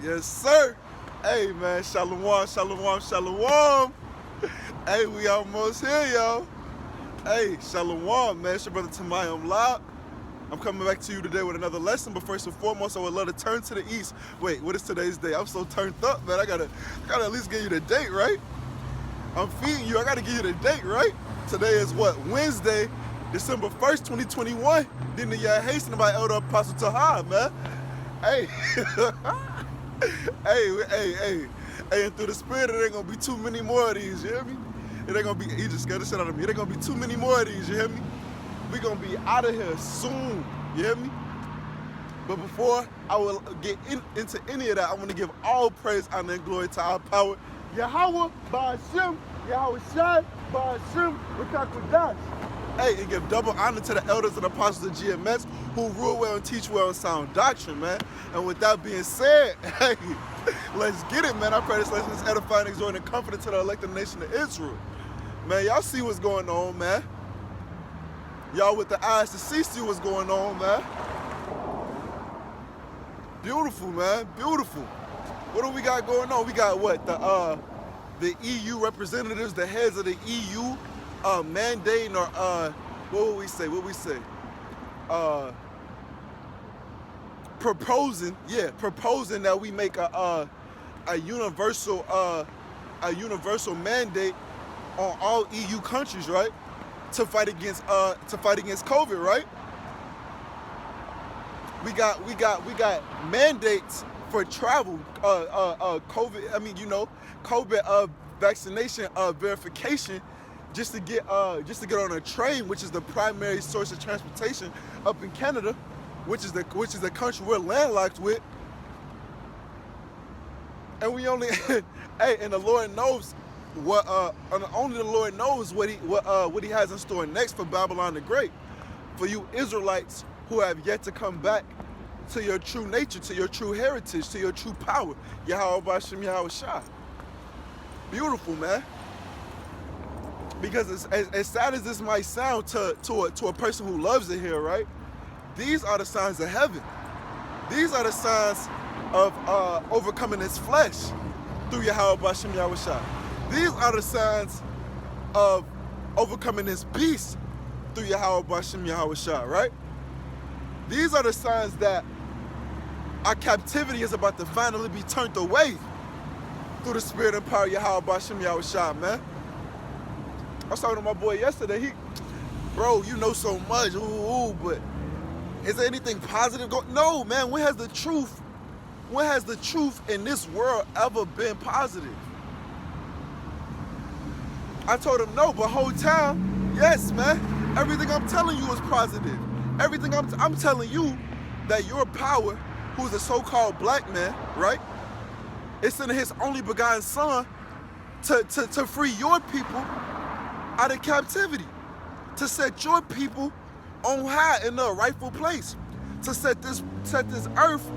Yes, sir. Hey, man, shalom, shalom, shalom. Hey, we almost here, y'all. Hey, shalom, man. It's your brother Tamai. I'm live. I'm coming back to you today with another lesson, but first and foremost, I would love to turn to the east. Wait, what is today's day? I'm so turned up, man. I gotta at least give you the date, right? I'm feeding you. I gotta give you the date, right? Today is what? Wednesday, December 1st, 2021. Then the year hastened by Elder Apostle Taha, man. Hey. hey, and through the spirit, it ain't gonna be too many more of these, you hear me? It ain't gonna be, he just scared the shit out of me. It ain't gonna be too many more of these, you hear me? We gonna be out of here soon, you hear me? But before I will get into any of that, I wanna give all praise, honor, and glory to our power, Yahweh, Ba'ashem, Yahweh Shai, Ba'ashem, Rakakwadash. Hey, and give double honor to the elders and apostles of GMS who rule well and teach well and sound doctrine, man. And with that being said, hey, let's get it, man. I pray this lesson is edifying, exhorting, and comforting to the elected nation of Israel. Man, y'all see what's going on, man. Y'all with the eyes to see what's going on, man. Beautiful, man, beautiful. What do we got going on? We got what? The EU representatives, the heads of the EU, mandating or what would we say? Proposing that we make a universal mandate on all EU countries, right? To fight against COVID, right? We got mandates for travel, COVID. I mean, COVID vaccination verification. Just to get on a train, which is the primary source of transportation up in Canada, which is the country we're landlocked with, and we only hey, and the Lord knows what only the Lord knows what he has in store next for Babylon the Great, for you Israelites who have yet to come back to your true nature, to your true heritage, to your true power, Yahweh Ba'ashem, Yahweh Shai. Beautiful, man. Because as sad as this might sound to a person who loves it here, right? These are the signs of heaven. These are the signs of overcoming this flesh through Yahweh Ba'ashem Yahweh Shai. These are the signs of overcoming this beast through Yahweh Ba'ashem Yahweh Shai, right? These are the signs that our captivity is about to finally be turned away through the spirit and power of Yahweh Ba'ashem Yahweh Shai, man. I was talking to my boy yesterday. Bro, you know so much, but is there anything positive going? No, man. When has the truth in this world ever been positive? I told him no, but whole time, yes, man. Everything I'm telling you is positive. Everything I'm telling you that your power, who's a so-called black man, right? It's sending his only begotten son to free your people out of captivity, to set your people on high in their rightful place, to set this earth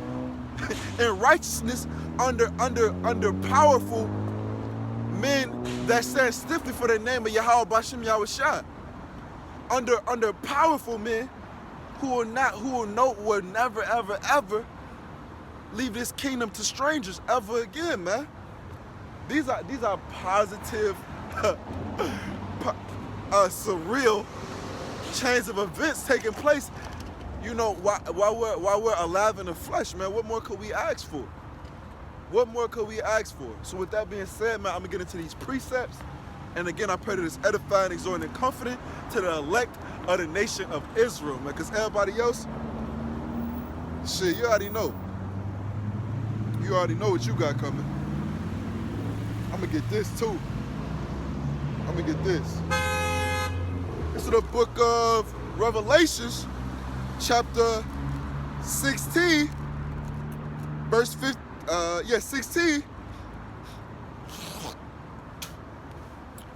in righteousness under powerful men that stand stiffly for the name of Yahweh Ba'ashem Yahweh Shai, under powerful men who will never ever leave this kingdom to strangers ever again, man. These are positive surreal chains of events taking place, while we're alive in the flesh, man. What more could we ask for? What more could we ask for? So with that being said, man, I'm gonna get into these precepts, and again, I pray that it's edifying, exhorting, and comforting to the elect of the nation of Israel, man. Because everybody else, shit, you already know what you got coming. I'm gonna get this too. I'm gonna get this. This is the book of Revelations, chapter 16, verse 16,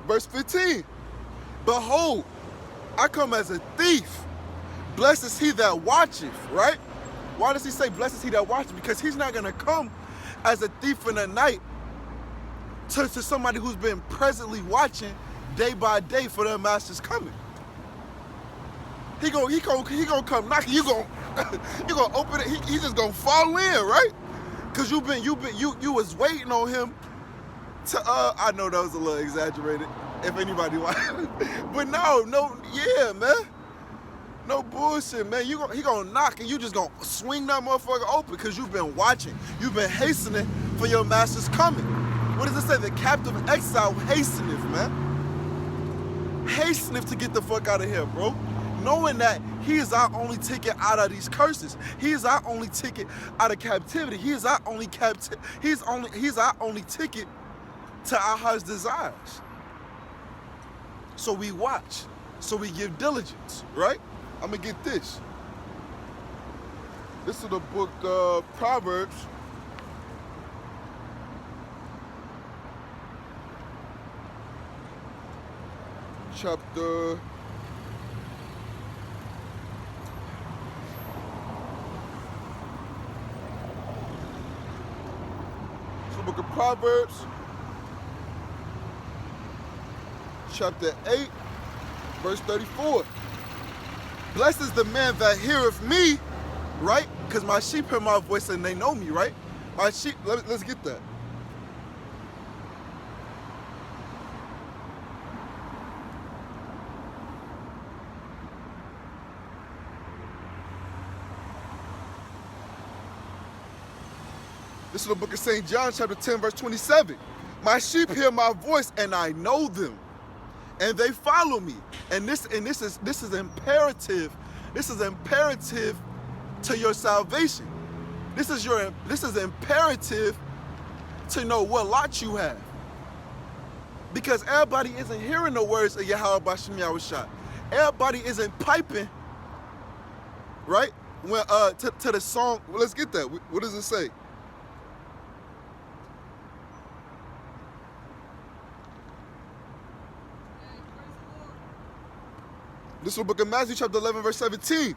verse 15. Behold, I come as a thief. Blessed is he that watcheth, right? Why does he say blessed is he that watcheth? Because he's not gonna come as a thief in the night to somebody who's been presently watching day by day for their master's coming. He gonna come knocking. You gonna open it. He just gonna fall in, right? Cause you was waiting on him to I know that was a little exaggerated, if anybody wanted. But no, yeah, man. No bullshit, man. He gonna knock and you just gonna swing that motherfucker open because you've been watching. You've been hastening for your master's coming. What does it say? The captive exile hasteneth, man. Hasteneth to get the fuck out of here, bro. Knowing that he is our only ticket out of these curses. He is our only ticket out of captivity. He is our only He's our only ticket to our heart's desires. So we watch. So we give diligence, right? I'm gonna get this. This is the book of Proverbs. Chapter 8, verse 34. Blessed is the man that heareth me, right? Because my sheep hear my voice and they know me, right? My sheep, let's get that. This is the book of St. John, chapter 10, verse 27. My sheep hear my voice and I know them, and they follow me. And this is imperative. This is imperative to your salvation. This is imperative to know what lot you have. Because everybody isn't hearing the words of Yahweh B'Shem Yahushua. Everybody isn't piping, right? When to the song. Well, let's get that. What does it say? This is the book of Matthew, chapter 11, verse 17.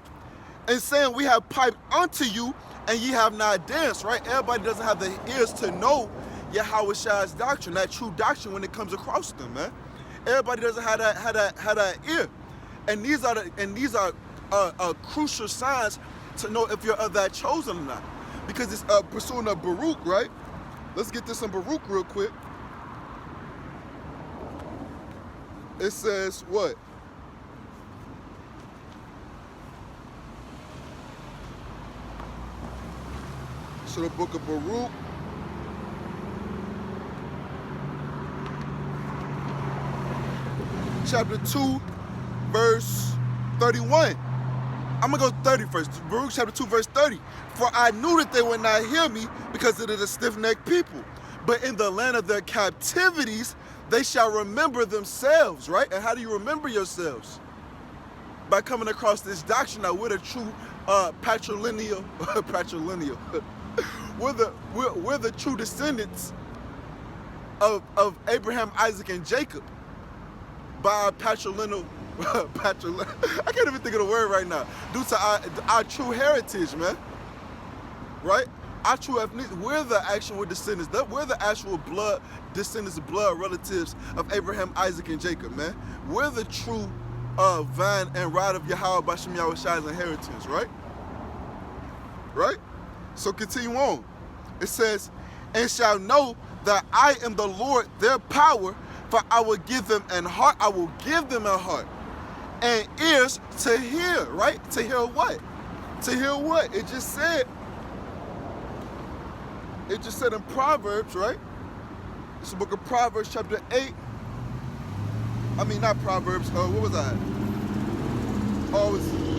And saying, we have piped unto you, and ye have not danced, right? Everybody doesn't have the ears to know Yahweh's doctrine, that true doctrine when it comes across them, man. Everybody doesn't have that ear. And these are crucial signs to know if you're of that chosen or not. Because it's pursuing a Baruch, right? Let's get this in Baruch real quick. It says what? To the book of Baruch, chapter 2, verse 31. I'm gonna go 30 first. Baruch chapter 2, verse 30. For I knew that they would not hear me because it is a stiff-necked people. But in the land of their captivities, they shall remember themselves, right? And how do you remember yourselves? By coming across this doctrine that we're the true patrilineal. We're the true descendants of Abraham, Isaac, and Jacob by our patrilineal. I can't even think of the word right now. Due to our true heritage, man. Right? Our true ethnicity. We're the actual descendants. We're the actual blood descendants, blood relatives of Abraham, Isaac, and Jacob, man. We're the true vine and rod of Yahweh B'Shem Yahushua's inheritance, right? Right? So continue on. It says, and shall know that I am the Lord, their power, for I will give them an heart. I will give them a heart and ears to hear, right? To hear what? To hear what? It just said in Proverbs, right? It's the book of Proverbs, chapter 8. I mean, not Proverbs. What was I? Oh, it's...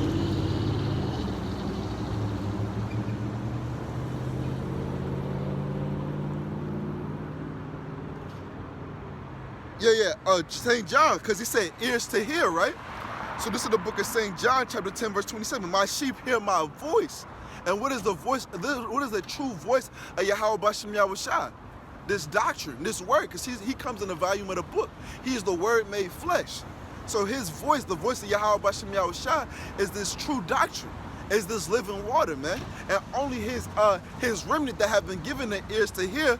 St. John, because he said ears to hear, right? So this is the book of St. John, chapter 10, verse 27. My sheep hear my voice. And what is the voice? What is the true voice of Yahweh B'Shem Yahushua? This doctrine, this word, because he comes in the volume of the book. He is the word made flesh. So his voice, the voice of Yahweh B'Shem Yahushua, is this true doctrine, is this living water, man. And only his remnant that have been given the ears to hear,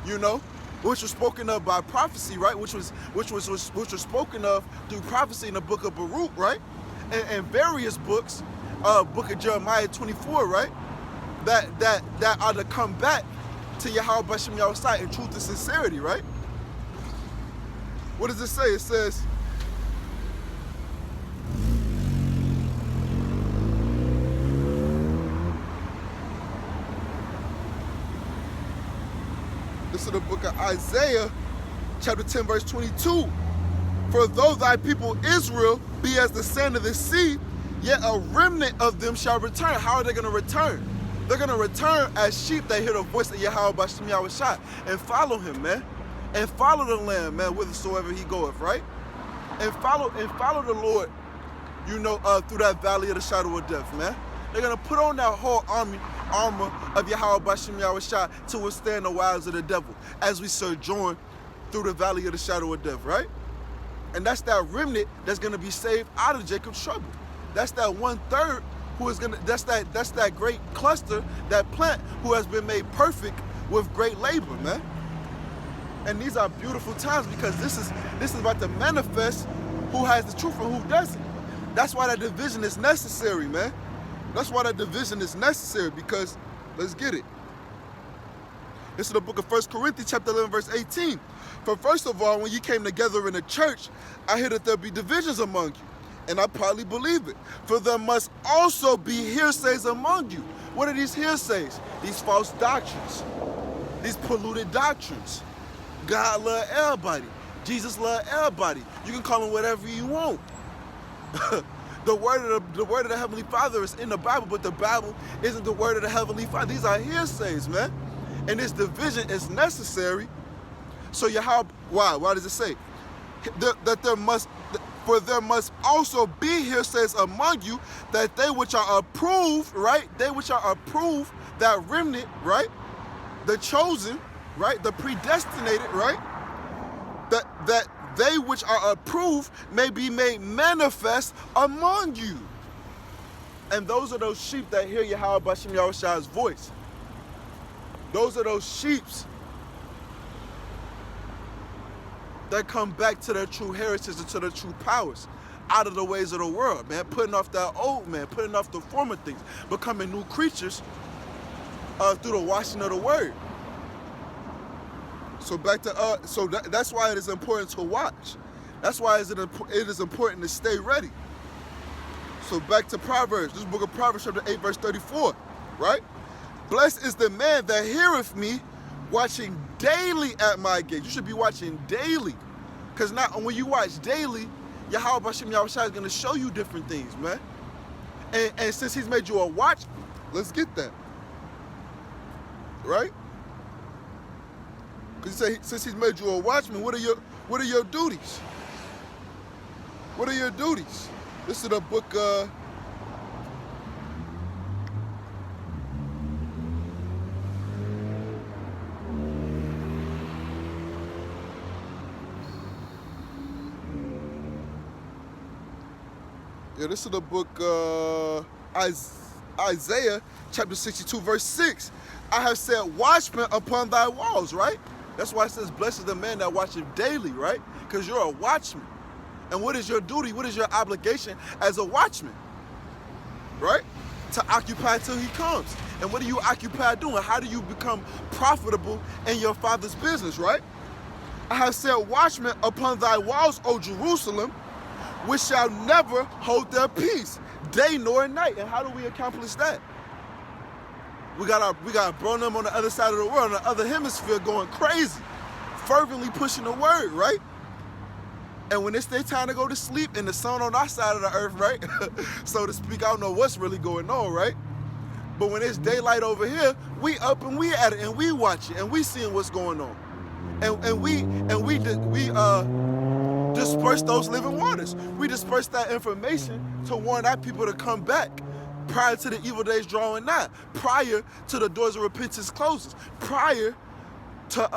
you know, which was spoken of by prophecy, right? Which was spoken of through prophecy in the book of Baruch, right? And various books, book of Jeremiah 24, right? that are to come back to Yahweh Bashem Yahushai in truth and sincerity, right? What does it say? It says, this is the book of Isaiah, chapter 10, verse 22. For though thy people Israel be as the sand of the sea, yet a remnant of them shall return. How are they going to return? They're going to return as sheep that hear the voice of Yahweh Bashem Yahushai and follow him, man. And follow the Lamb, man, whithersoever he goeth, right? And follow the Lord, you know, through that valley of the shadow of death, man. They're going to put on that whole armor of Yahweh Bashem Yahushai to withstand the wiles of the devil as we sojourn through the valley of the shadow of death, right? And that's that remnant that's going to be saved out of Jacob's trouble. That's that 1/3 who is going to, that's that great cluster, that plant who has been made perfect with great labor, man. And these are beautiful times because this is about to manifest who has the truth and who doesn't. That's why that division is necessary, man. That's why that division is necessary, because let's get it. This is the book of 1 Corinthians chapter 11, verse 18. For first of all, when you came together in the church, I hear that there be divisions among you. And I partly believe it. For there must also be hearsays among you. What are these hearsays? These false doctrines. These polluted doctrines. God love everybody. Jesus love everybody. You can call him whatever you want. The word of the Heavenly Father is in the Bible, but the Bible isn't the word of the Heavenly Father. These are hearsays, man. And this division is necessary. So Yahweh, why does it say? For there must also be hearsays among you, that they which are approved, right? They which are approved, that remnant, right? The chosen, right? The predestinated, right? That they which are approved may be made manifest among you. And those are those sheep that hear Yahweh Bashem Yahushai's voice. Those are those sheeps that come back to their true heritage and to their true powers, out of the ways of the world, man, putting off that old man, putting off the former things, becoming new creatures through the washing of the word. So back to that's why it is important to watch. That's why it is important to stay ready. So back to Proverbs, this book of Proverbs chapter 8 verse 34, right? Blessed is the man that heareth me, watching daily at my gate. You should be watching daily, because not when you watch daily, Yahweh Bashem Yahushai is going to show you different things, man. And since he's made you a watch, let's get that, right? Because you say, since he's made you a watchman, what are your duties? What are your duties? This is the book. This is the book Isaiah chapter 62 verse 6. I have set watchmen upon thy walls, right? That's why it says, blessed is the man that watcheth daily, right? Because you're a watchman. And what is your duty? What is your obligation as a watchman? Right? To occupy till he comes. And what do you occupy doing? How do you become profitable in your Father's business, right? I have set watchmen upon thy walls, O Jerusalem, which shall never hold their peace, day nor night. And how do we accomplish that? We got Bronum on the other side of the world, on the other hemisphere, going crazy, fervently pushing the word, right? And when it's their time to go to sleep, and the sun on our side of the earth, right, so to speak, I don't know what's really going on, right? But when it's daylight over here, we up and we at it, and we watch it, and we seeing what's going on, and we disperse those living waters. We disperse that information to warn our people to come back prior to the evil days drawing nigh, prior to the doors of repentance closes, prior to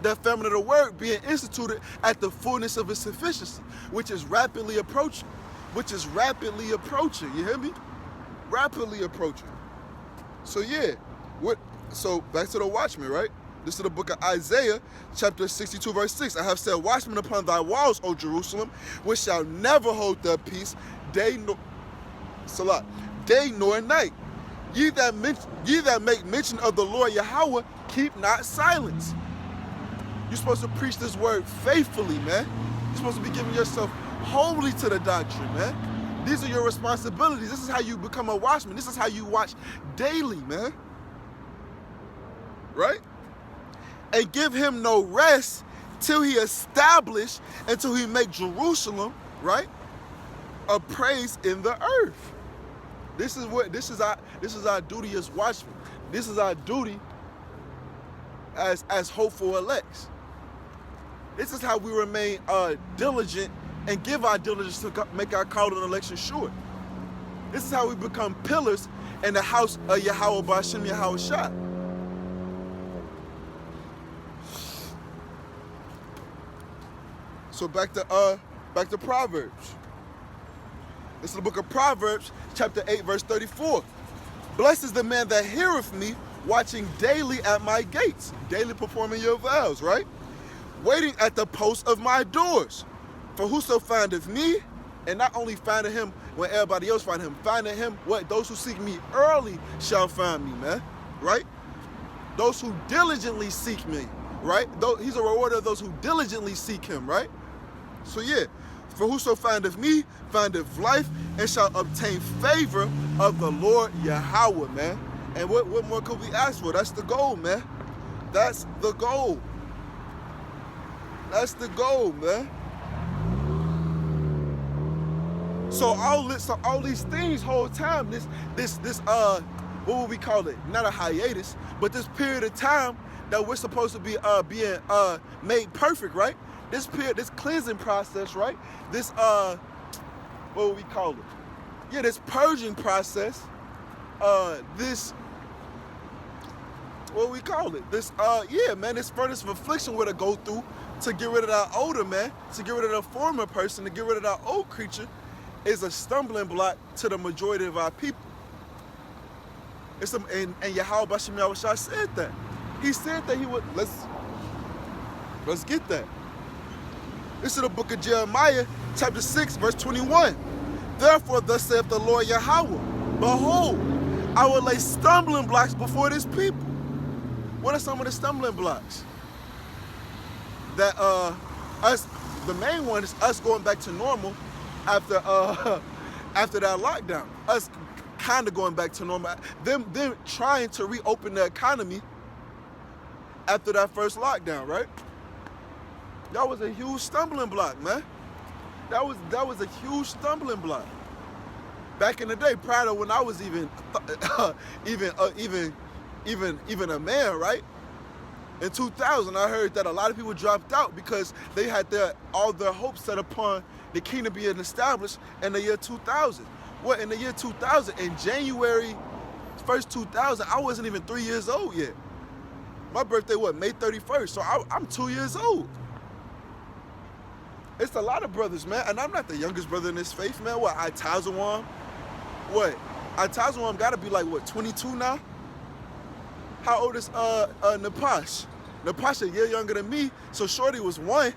that famine of the word being instituted at the fullness of its sufficiency, which is rapidly approaching. You hear me? Rapidly approaching. So yeah, so back to the watchman, right? This is the book of Isaiah, chapter 62, verse 6. I have set watchmen upon thy walls, O Jerusalem, which shall never hold their peace, day nor night. Ye that make mention of the Lord Yahweh, keep not silence. You're supposed to preach this word faithfully, man. You're supposed to be giving yourself wholly to the doctrine, man. These are your responsibilities. This is how you become a watchman. This is how you watch daily, man. Right? And give him no rest till he establish, until he make Jerusalem, right, a praise in the earth. This is our duty as watchmen. This is our duty as hopeful elects. This is how we remain diligent and give our diligence to make our call and election sure. This is how we become pillars in the house of Yahweh B'Hashem Yahweh Shah. So back to Proverbs. This is the book of Proverbs, chapter 8, verse 34. Blessed is the man that heareth me, watching daily at my gates, daily performing your vows, right? Waiting at the post of my doors. For whoso findeth me, and not only finding him when everybody else find him, finding him, what? Those who seek me early shall find me, man, right? Those who diligently seek me, right? He's a rewarder of those who diligently seek him, right? So yeah, for whoso findeth me, findeth life, and shall obtain favor of the Lord Yahweh, man. And what more could we ask for? That's the goal, man. That's the goal. That's the goal, man. So all these things whole time, this what would we call it? Not a hiatus, but this period of time that we're supposed to be being made perfect, right? This period, this cleansing process, right? This what would we call it? Yeah, this purging process. This what we call it? This yeah, man, this furnace of affliction we're to go through to get rid of that older man, to get rid of the former person, to get rid of that old creature, is a stumbling block to the majority of our people. And Yahweh B'Hashem Yahweh Shah said that. He said that he would. Let's get that. This is the book of Jeremiah, chapter 6, verse 21. Therefore, thus saith the Lord Yahweh, behold, I will lay stumbling blocks before this people. What are some of the stumbling blocks? That the main one is us going back to normal after that lockdown. Us kind of going back to normal. Them trying to reopen the economy after that first lockdown, right? That was a huge stumbling block, man. That was a huge stumbling block. Back in the day, prior to when I was even a man, right? In 2000, I heard that a lot of people dropped out because they had all their hopes set upon the kingdom being established in the year 2000. What, in the year 2000, in January 1st, 2000, I wasn't even 3 years old yet. My birthday, May 31st, so I'm 2 years old. It's a lot of brothers, man, and I'm not the youngest brother in this faith, man. What, Itazawam? What, Itazawam gotta be like, 22 now? How old is Napash? Napash a year younger than me, so Shorty was 1.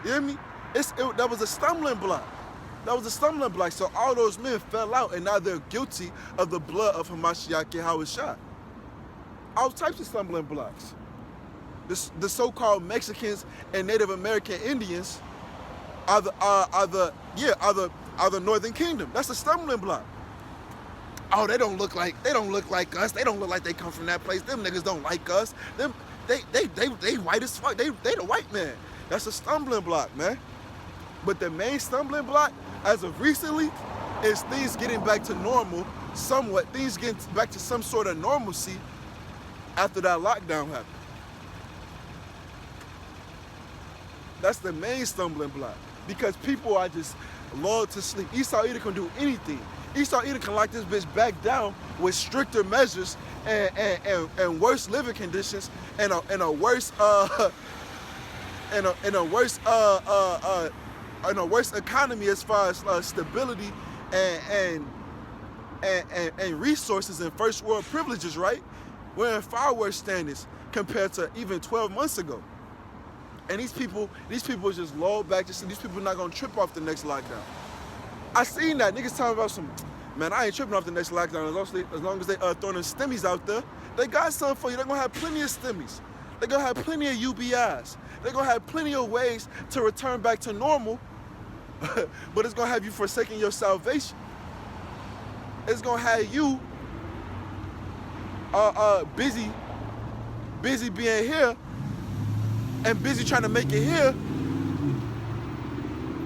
You hear me? That was a stumbling block. That was a stumbling block. So all those men fell out, and now they're guilty of the blood of Hamashiach Yahweh Shah. All types of stumbling blocks. The so-called Mexicans and Native American Indians are the Northern Kingdom. That's a stumbling block. Oh, they don't look like us. They don't look like they come from that place. Them niggas don't like us. They white as fuck. They the white man. That's a stumbling block, man. But the main stumbling block, as of recently, is things getting back to normal somewhat. Things getting back to some sort of normalcy after that lockdown happened. That's the main stumbling block. Because people are just lulled to sleep. Esau either can do anything. Esau either can lock this bitch back down with stricter measures and worse living conditions and a worse economy as far as stability and resources and first world privileges, right? We're in far worse standings compared to even 12 months ago. And these people just lulled back to sleep. These people are not gonna trip off the next lockdown. I seen that niggas talking about some Man, I ain't tripping off the next lockdown as long as they throwing them stimmies out there. They got something for you. They're going to have plenty of stimmies. They're going to have plenty of UBIs. They're going to have plenty of ways to return back to normal, but it's going to have you forsaking your salvation. It's going to have you busy being here and busy trying to make it here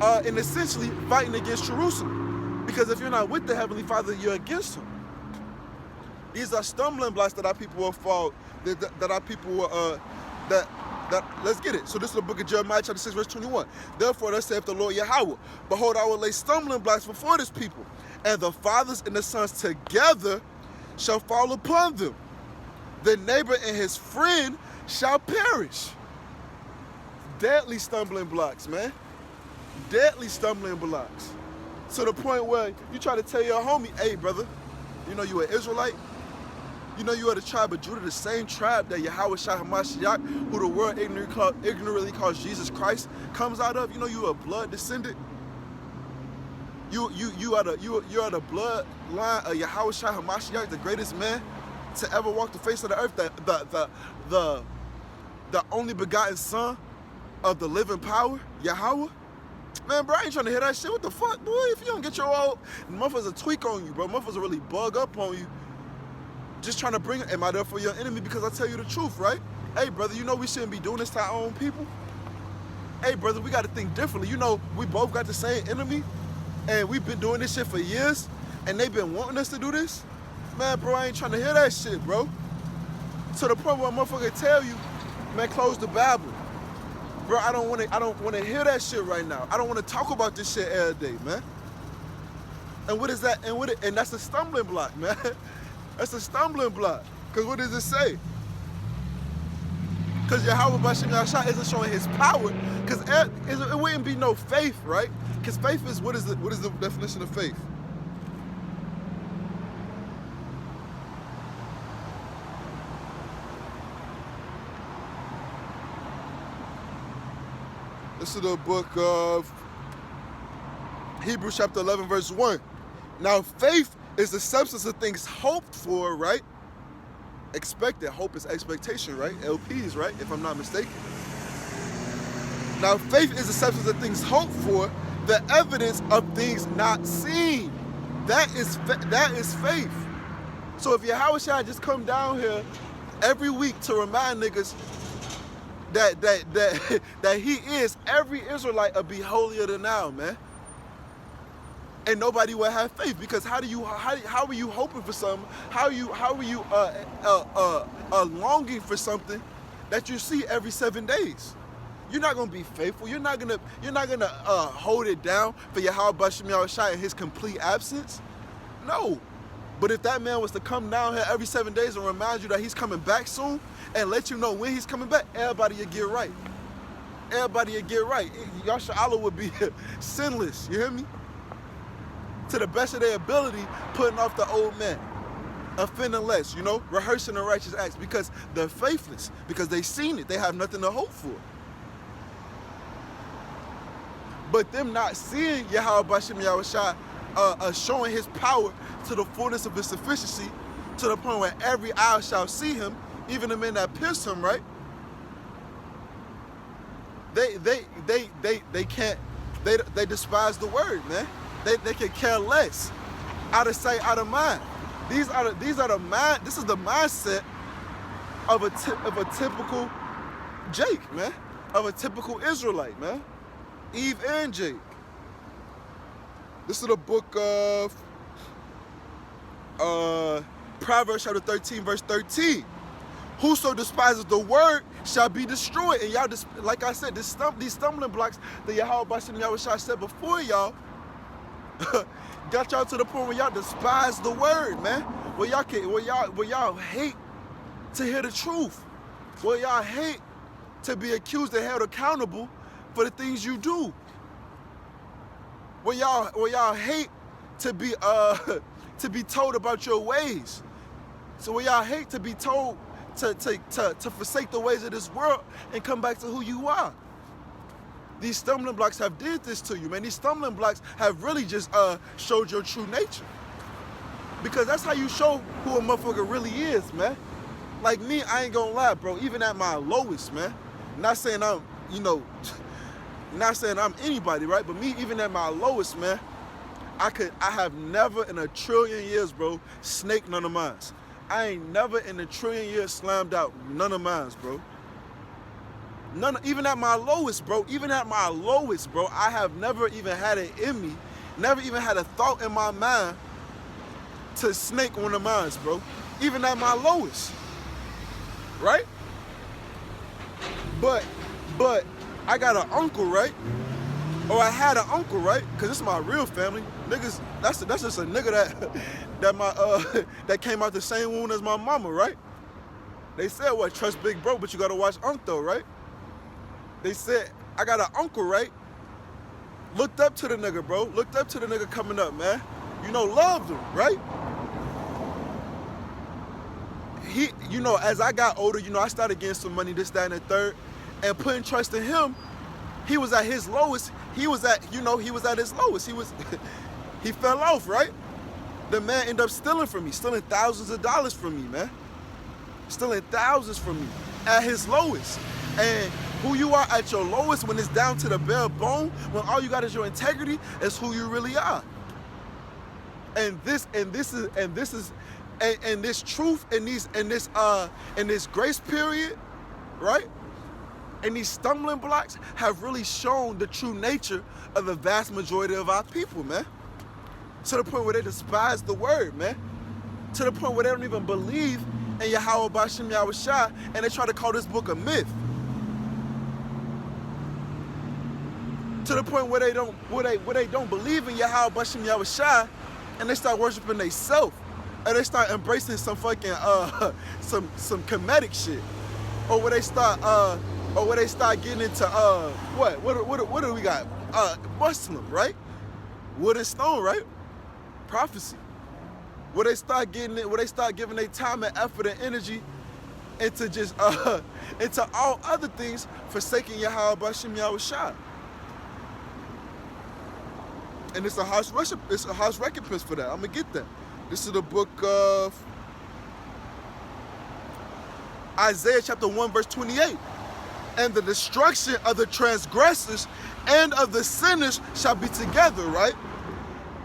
and essentially fighting against Jerusalem. Because if you're not with the Heavenly Father, you're against Him. These are stumbling blocks that our people will fall, that our people will, let's get it. So this is the book of Jeremiah chapter 6 verse 21. Therefore thus saith the Lord Yahweh, behold, I will lay stumbling blocks before this people, and the fathers and the sons together shall fall upon them. The neighbor and his friend shall perish. Deadly stumbling blocks, man. Deadly stumbling blocks. To the point where you try to tell your homie, hey brother, you know you an Israelite? You know you are the tribe of Judah, the same tribe that Yahweh Shah Hamashiach, who the world ignorantly calls Jesus Christ, comes out of. You know you a blood descendant. You are the bloodline of Yahweh Shah Hamashiach, the greatest man to ever walk the face of the earth, the only begotten son of the living power, Yahweh. Man, bro, I ain't trying to hear that shit. What the fuck, boy? If you don't get your old motherfuckers a tweak on you, bro, motherfuckers really bug up on you. Just trying to bring, am I there for your enemy? Because I tell you the truth, right? Hey, brother, you know we shouldn't be doing this to our own people? Hey, brother, we got to think differently. You know, we both got the same enemy, and we've been doing this shit for years, and they've been wanting us to do this. Man, bro, I ain't trying to hear that shit, bro. To the point where a motherfucker tell you, man, close the Bible. Bro, I don't want to hear that shit right now. I don't want to talk about this shit every day, man. And what is that? And that's a stumbling block, man. That's a stumbling block. Because what does it say? Because Yahweh Bashem Yahshua isn't showing his power. Because it wouldn't be no faith, right? Because faith is, what is the definition of faith? This is the book of Hebrews chapter 11 verse 1. Now faith is the substance of things hoped for, right? Expected. Hope is expectation, right? LPs, right? If I'm not mistaken. Now faith is the substance of things hoped for, the evidence of things not seen. That is faith. So if Yahweh Shai just come down here every week to remind niggas that he is every Israelite a be holier than thou, man. And nobody will have faith, because how are you hoping for something? How are you longing for something that you see every 7 days? You're not gonna be faithful. You're not gonna hold it down for Yahweh Bashem Yahushua in his complete absence. No. But if that man was to come down here every 7 days and remind you that he's coming back soon and let you know when he's coming back, everybody would get right. Everybody would get right. Yahshua Allah would be sinless, you hear me? To the best of their ability, putting off the old man, offending less, you know, rehearsing the righteous acts, because they're faithless, because they've seen it. They have nothing to hope for. But them not seeing Yahweh Bashem Yahushua showing his power to the fullness of his sufficiency, to the point where every eye shall see him, even the men that pierced him, right? They can't, they despise the word, man. They can care less. Out of sight, out of mind. This is the mindset of a typical Jake, man. Of a typical Israelite, man. Eve and Jake. This is the book of Proverbs chapter 13, verse 13. Whoso despises the word shall be destroyed. And y'all, like I said, these stumbling blocks that Yahweh Bashem Yahushua said before y'all got y'all to the point where y'all despise the word, man. Where y'all hate to hear the truth. Where y'all hate to be accused and held accountable for the things you do. Where y'all hate to be told about your ways. So where y'all hate to be told to forsake the ways of this world and come back to who you are. These stumbling blocks have did this to you, man. These stumbling blocks have really just showed your true nature. Because that's how you show who a motherfucker really is, man. Like me, I ain't gonna lie, bro. Even at my lowest, man. Not saying I'm, not saying I'm anybody, right? But me, even at my lowest, man, I have never in a trillion years, bro, snaked none of mine. I ain't never in a trillion years slammed out none of mine, bro. Even at my lowest, bro. I have never even had it in me, never even had a thought in my mind to snake one of mine, bro. Even at my lowest, right? But I got an uncle, right? Or I had an uncle, right? Cause this is my real family, niggas. That's just a nigga that came out the same womb as my mama, right? They said what? Trust big bro, but you gotta watch Unc though, right? They said I got an uncle, right? Looked up to the nigga, bro. Looked up to the nigga coming up, man. Loved him, right? He, as I got older, I started getting some money, this, that, and the third, and putting trust in him. He was at his lowest. He was at his lowest. He fell off, right? The man ended up stealing from me, stealing thousands of dollars from me, man. Stealing thousands from me at his lowest. And who you are at your lowest, when it's down to the bare bone, when all you got is your integrity, is who you really are. And this truth in this grace period, right? And these stumbling blocks have really shown the true nature of the vast majority of our people, man. To the point where they despise the word, man. To the point where they don't even believe in Yahweh B'Shem Yahushua, and they try to call this book a myth. To the point where they don't believe in Yahweh B'Shem Yahushua, and they start worshiping themselves, and they start embracing some fucking some comedic shit, or where they start getting into what do we got? Muslim, right? Wood and stone, right? Prophecy. Where they start giving their time and effort and energy into just into all other things, forsaking Yahweh B'Shem Yahushua. And it's a house recompense for that. I'm gonna get that. This is the book of Isaiah chapter 1 verse 28. And the destruction of the transgressors and of the sinners shall be together, right?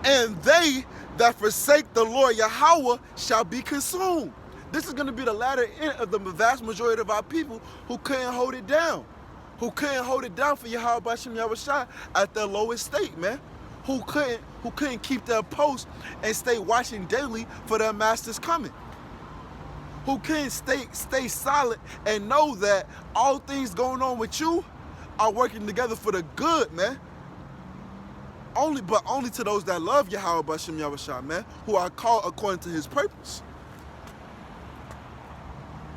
And they that forsake the Lord Yahweh shall be consumed. This is going to be the latter end of the vast majority of our people who couldn't hold it down. Who couldn't hold it down for Yahweh B'Shem Yahushua at their lowest state, man. Who couldn't keep their post and stay watching daily for their master's coming. Who couldn't stay solid and know that all things going on with you are working together for the good, man. Only to those that love Yahweh B'Shem Yahushua, man, who are called according to his purpose.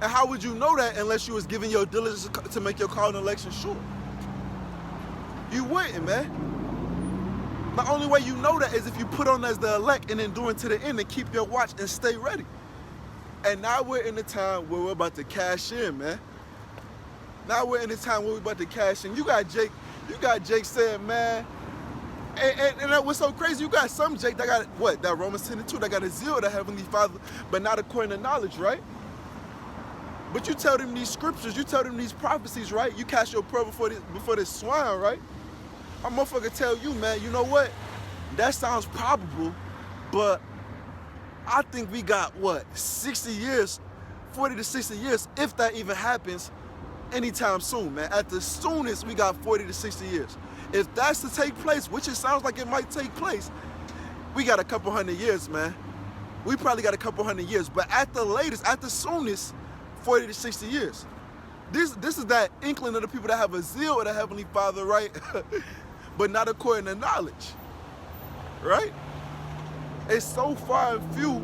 And how would you know that unless you was giving your diligence to make your call and election sure? You wouldn't, man. The only way you know that is if you put on as the elect and endure to the end and keep your watch and stay ready. And now we're in the time where we're about to cash in, man. Now we're in the time where we're about to cash in. You got Jake saying, man, and what's so crazy, you got some Jake that got, what, that Romans 10:2, that got a zeal of the Heavenly Father, but not according to knowledge, right? But you tell them these scriptures, you tell them these prophecies, right? You cast your pearl before this swine, right? A motherfucker tell you, man, you know what? That sounds probable, but I think we got, 60 years, 40 to 60 years, if that even happens anytime soon, man. At the soonest, we got 40 to 60 years. If that's to take place, which it sounds like it might take place, we got a couple hundred years, man. We probably got a couple hundred years, but at the latest, at the soonest, 40 to 60 years. This is that inkling of the people that have a zeal of the Heavenly Father, right? But not according to knowledge, right? It's so far and few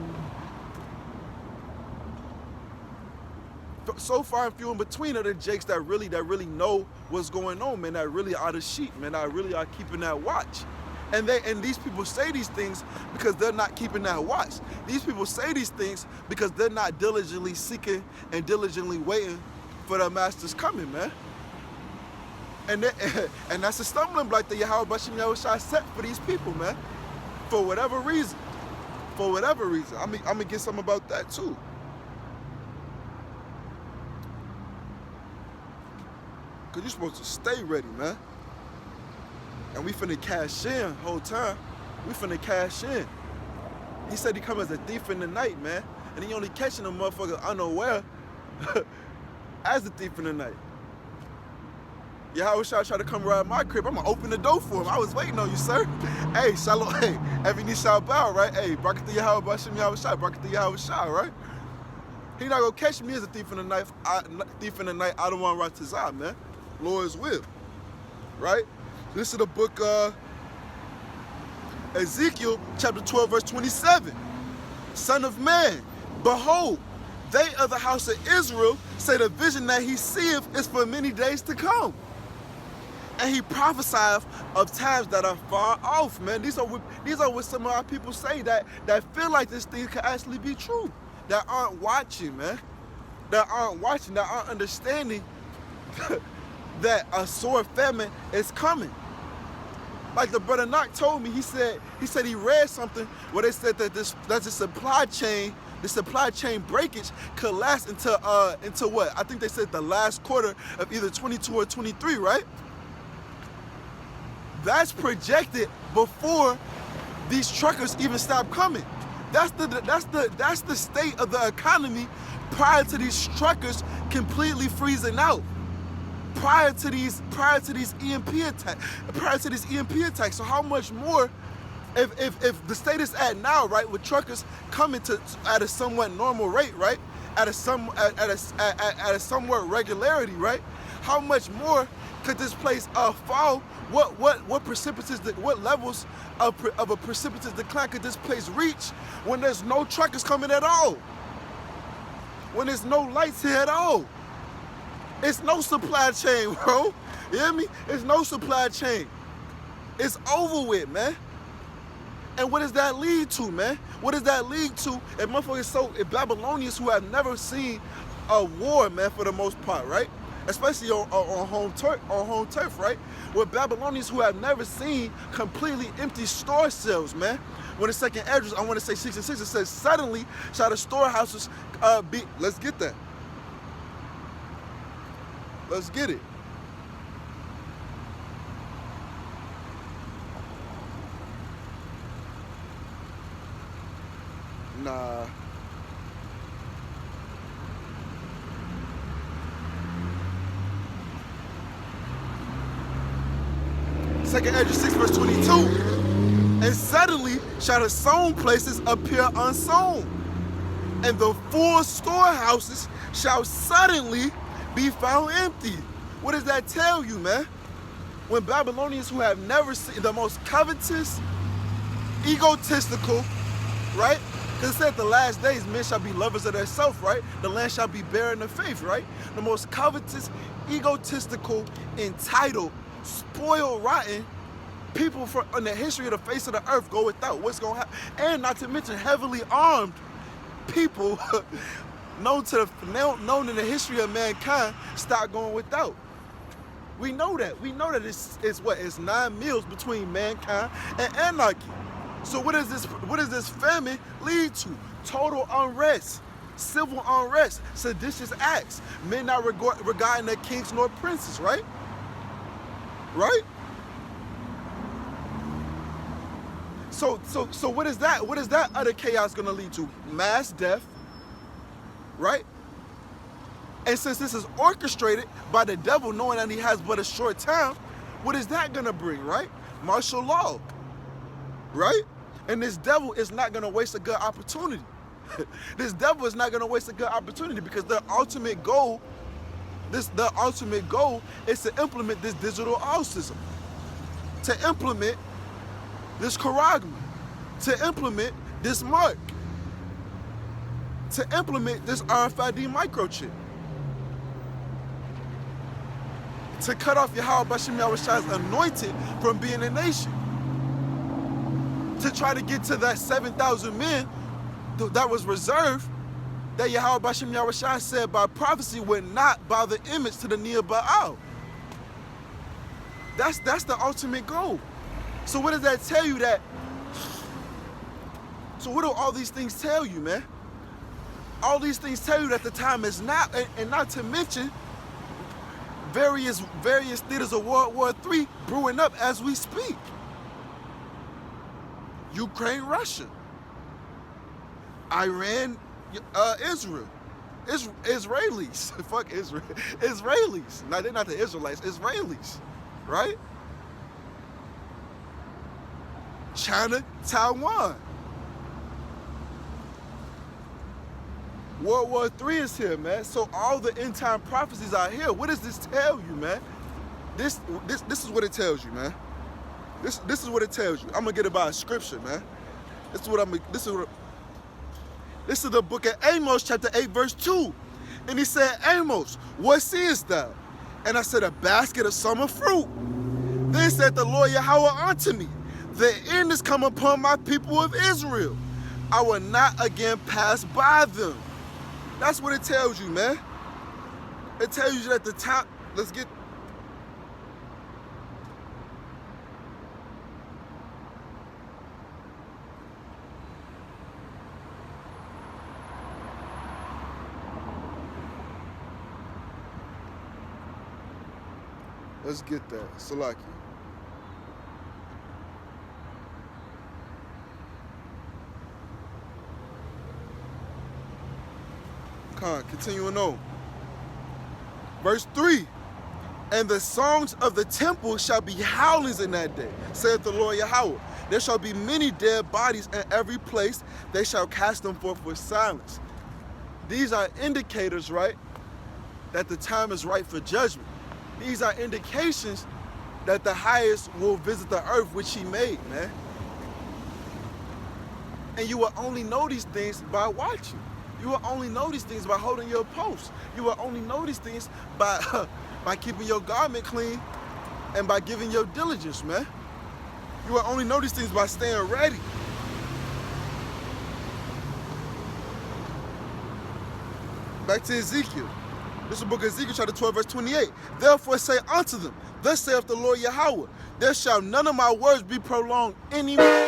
in between of the jakes that really know what's going on, man, that really are the sheep, man, that really are keeping that watch. And these people say these things because they're not keeping that watch. These people say these things because they're not diligently seeking and diligently waiting for their master's coming, man. And that's a stumbling block that Yahweh B'Shem Yahushua set for these people, man. For whatever reason. for whatever reason. I'm gonna get something about that too. Cause you're supposed to stay ready, man. And we finna cash in whole time. We finna cash in. He said he come as a thief in the night, man. And he only catching a motherfucker unaware as a thief in the night. Yahweh Shai tried to come around my crib. I'm gonna open the door for him. I was waiting on you, sir. Hey, shalom. Hey, every knee shall bow, right? Hey, barak Yahweh Bashem Yahweh Shai, barak Yahweh Shai, right? He not gonna catch me as a thief in the night. I don't want Ratazah, man. Lord's will, right? This is the book Ezekiel chapter 12, verse 27. Son of man, behold, they of the house of Israel say the vision that he seeth is for many days to come. And he prophesieth of times that are far off, man. These are what some of our people say that feel like this thing could actually be true. That aren't watching, man. That aren't watching, that aren't understanding that a sore famine is coming. Like the brother Knock told me, he said he read something where they said that the supply chain breakage could last until what? I think they said the last quarter of either 22 or 23, right? That's projected before these truckers even stop coming. That's the state of the economy prior to these truckers completely freezing out. Prior to these EMP attacks. So how much more if the state is at now, right, with truckers coming at a somewhat normal rate, right? At a somewhat regularity, right? How much more could this place fall? What levels of a precipitous decline could this place reach when there's no truckers coming at all? When there's no lights here at all? It's no supply chain, bro. You hear me? It's no supply chain. It's over with, man. And what does that lead to, man? What does that lead to if Babylonians who have never seen a war, man, for the most part, right? Especially on home turf, right? With Babylonians who have never seen completely empty store shelves, man. When the second address, I want to say 66, it says, suddenly shall the storehouses be. Let's get that. Let's get it. Nah. Second Ezra 6 verse 22. And suddenly shall the sown places appear unsown, and the full storehouses shall suddenly be found empty. What does that tell you, man? When Babylonians who have never seen, the most covetous, egotistical, right? Because it said the last days men shall be lovers of their self, right? The land shall be barren of faith, right? The most covetous, egotistical, entitled, spoiled, rotten people in the history of the face of the earth go without. What's going to happen? And not to mention heavily armed people known in the history of mankind start going without. We know that. We know that it's 9 meals between mankind and anarchy. So what does this famine lead to? Total unrest, civil unrest, seditious acts, men not regarding their kings nor princes, right? Right? So what is that? What is that other chaos gonna lead to? Mass death, right? And since this is orchestrated by the devil, knowing that he has but a short time, what is that gonna bring, right? Martial law, right? And this devil is not gonna waste a good opportunity. This devil is not gonna waste a good opportunity because the ultimate goal is to implement this digital all-system, to implement this charagma, to implement this mark, to implement this RFID microchip, to cut off Yahweh Bashem Yahweh Shai's anointed from being a nation, to try to get to that 7,000 men that was reserved, that Yahweh Bashem Yahweh Shai said by prophecy would not bow the image to the knee of Baal. That's the ultimate goal. So what does that tell you? That So what do all these things tell you, man? All these things tell you that the time is now, and not to mention various theaters of World War III brewing up as we speak. Ukraine, Russia, Iran, Israel, Israelis. Fuck Israel. Israelis. No, they're not the Israelites. Israelis, right? China, Taiwan. World War III is here, man. So all the end time prophecies are here. What does this tell you, man? This is what it tells you, man. This is what it tells you. I'm gonna get it by a scripture, man. This is the book of Amos, chapter 8, verse 2. And he said, Amos, what seest thou? And I said, a basket of summer fruit. Then said the Lord Yahweh unto me, the end is come upon my people of Israel. I will not again pass by them. That's what it tells you, man. It tells you that the time, let's get that. Salaki. Continuing on. Verse 3. And the songs of the temple shall be howlings in that day, saith the Lord Yahweh. There shall be many dead bodies in every place. They shall cast them forth with silence. These are indicators, right, that the time is right for judgment. These are indications that the highest will visit the earth which he made, man. And you will only know these things by watching. You will only know these things by holding your post. You will only know these things by keeping your garment clean and by giving your diligence, man. You will only know these things by staying ready. Back to Ezekiel. This is the book of Ezekiel, chapter 12, verse 28. Therefore say unto them, thus saith the Lord Yahweh, there shall none of my words be prolonged anymore.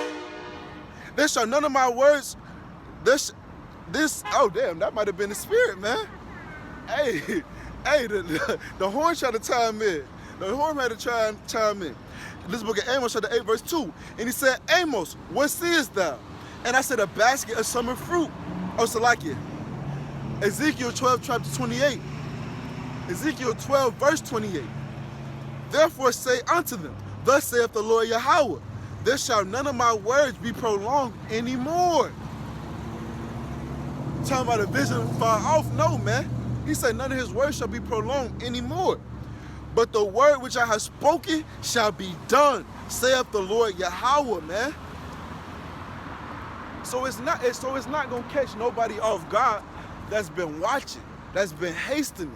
There shall none of my words, oh damn, that might have been the spirit, man. Hey, the horn tried to chime in. The horn had to try and chime in. This book of Amos, chapter 8, verse 2. And he said, Amos, what seest thou? And I said, a basket of summer fruit. Oh, Salakia. Ezekiel 12, chapter 28. Ezekiel 12, verse 28. Therefore say unto them, thus saith the Lord Yahweh, there shall none of my words be prolonged anymore. Talking about a vision far off? No, man. He said none of his words shall be prolonged anymore. But the word which I have spoken shall be done, saith the Lord Yahweh, man. So it's not gonna catch nobody off guard that's been watching, that's been hastening,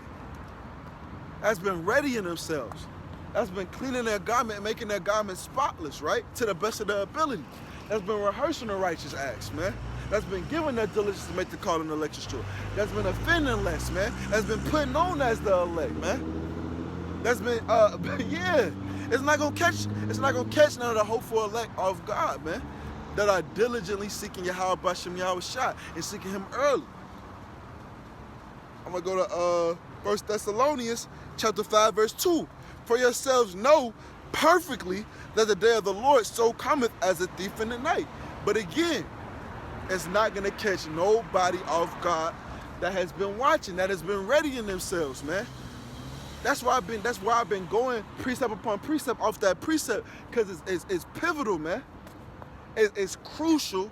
that's been readying themselves, that's been cleaning their garment and making their garment spotless, right? To the best of their ability. That's been rehearsing the righteous acts, man. That's been giving their diligence to make the call in the election store. That's been offending less, man. That's been putting on as the elect, man. That's been, yeah. It's not gonna catch none of the hopeful elect off God, man. That are diligently seeking Yahweh Bashem Yahweh Shah and seeking him early. I'm gonna go to 1 Thessalonians chapter 5, verse 2. For yourselves know perfectly that the day of the Lord so cometh as a thief in the night. But again, it's not gonna catch nobody off guard that has been watching, that has been readying themselves, man. That's why I've been going precept upon precept off that precept, because it's pivotal, man. It's crucial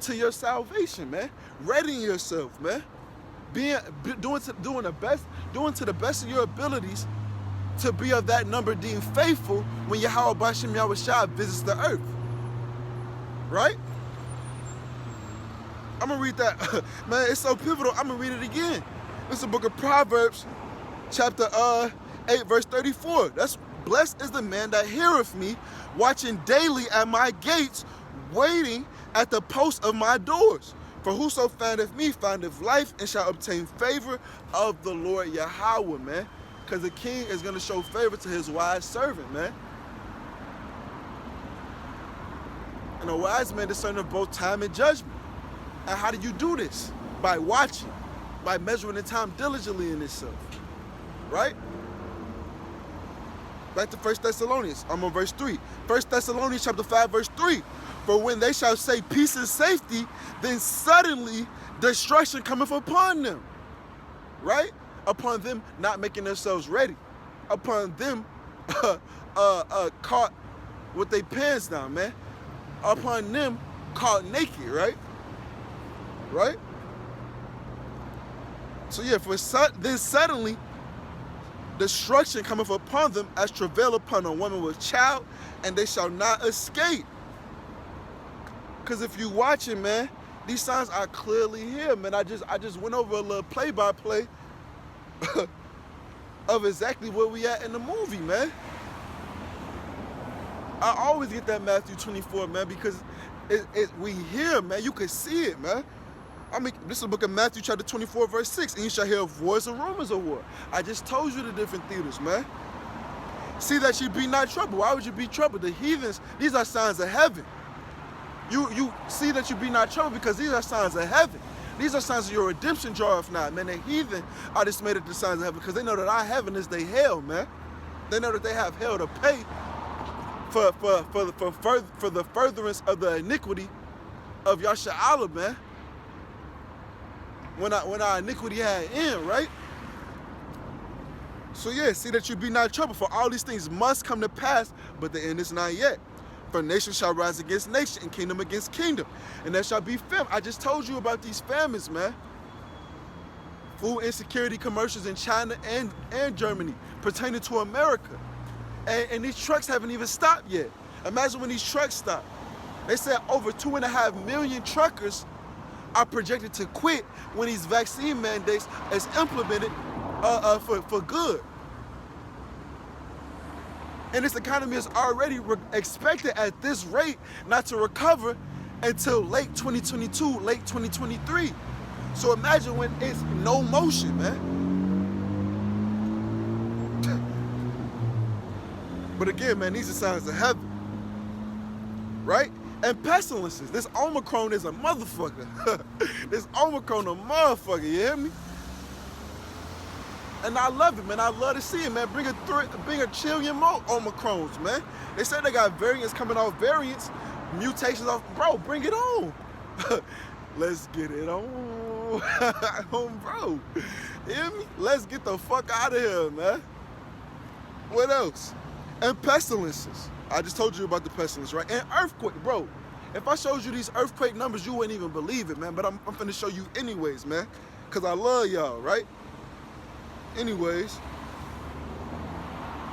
to your salvation, man. Readying yourself, man. Doing to the best of your abilities to be of that number deemed faithful when Yahweh Bashem Yahweh Shah visits the earth. Right? I'm gonna read that. Man, it's so pivotal. I'm gonna read it again. This is the book of Proverbs, chapter 8, verse 34. That's blessed is the man that heareth me, watching daily at my gates, waiting at the posts of my doors. For whoso findeth me findeth life and shall obtain favor of the Lord Yahweh, man. Because the king is going to show favor to his wise servant, man. And a wise man discerneth both time and judgment. And how do you do this? By watching, by measuring the time diligently in itself, right? Back to 1 Thessalonians, I'm on verse 3. 1 Thessalonians chapter 5, verse 3. For when they shall say peace and safety, then suddenly destruction cometh upon them, right? Upon them not making themselves ready. Upon them caught with their pants down, man. Upon them caught naked, right? Right? So yeah, then suddenly destruction cometh upon them as travail upon a woman with child, and they shall not escape. Because if you watching, man, these signs are clearly here, man. I just went over a little play-by-play of exactly where we at in the movie, man. I always get that Matthew 24, man, because we here, man. You can see it, man. I mean, this is the book of Matthew chapter 24, verse 6. And you shall hear voice and rumors of war. I just told you the different theaters, man. See that you be not troubled. Why would you be troubled? The heathens, these are signs of heaven. You see that you be not troubled because these are signs of heaven. These are signs of your redemption draweth not, man. The heathen are dismayed at the signs of heaven because they know that our heaven is their hell, man. They know that they have hell to pay for the furtherance of the iniquity of Yasha Allah, man. When our iniquity had end, right? So yeah, see that you be not troubled, for all these things must come to pass, but the end is not yet. For nation shall rise against nation, and kingdom against kingdom, and there shall be famine. I just told you about these famines, man. Food insecurity commercials in China and Germany pertaining to America. And these trucks haven't even stopped yet. Imagine when these trucks stop. They said over 2.5 million truckers are projected to quit when these vaccine mandates is implemented for good. And this economy is already expected at this rate not to recover until late 2022, late 2023. So imagine when it's no motion, man. But again, man, these are signs of heaven, right? And pestilences. This Omicron is a motherfucker. This Omicron a motherfucker, you hear me? And I love it, man. I love to see it, man. Bring a trillion more Omicrons, man. They said they got variants coming off variants, mutations off. Bro, bring it on. Let's get it on. Bro. You hear me? Let's get the fuck out of here, man. What else? And pestilences. I just told you about the pestilence, right? And earthquake, bro. If I showed you these earthquake numbers, you wouldn't even believe it, man. But I'm finna show you anyways, man. Because I love y'all, right? Anyways,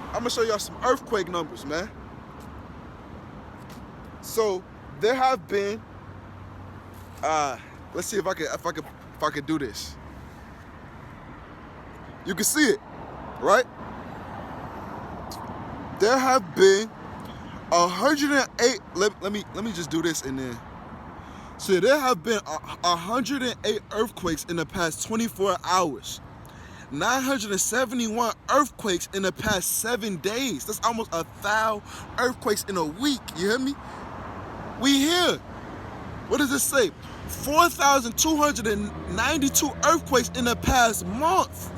I'm gonna show y'all some earthquake numbers, man. So there have been, let's see if I could do this. You can see it, right? There have been 108. Let me just do this and then. So there have been 108 earthquakes in the past 24 hours. 971 earthquakes in the past 7 days. That's almost 1,000 earthquakes in a week. You hear me? We here. What does it say? 4,292 earthquakes in the past month.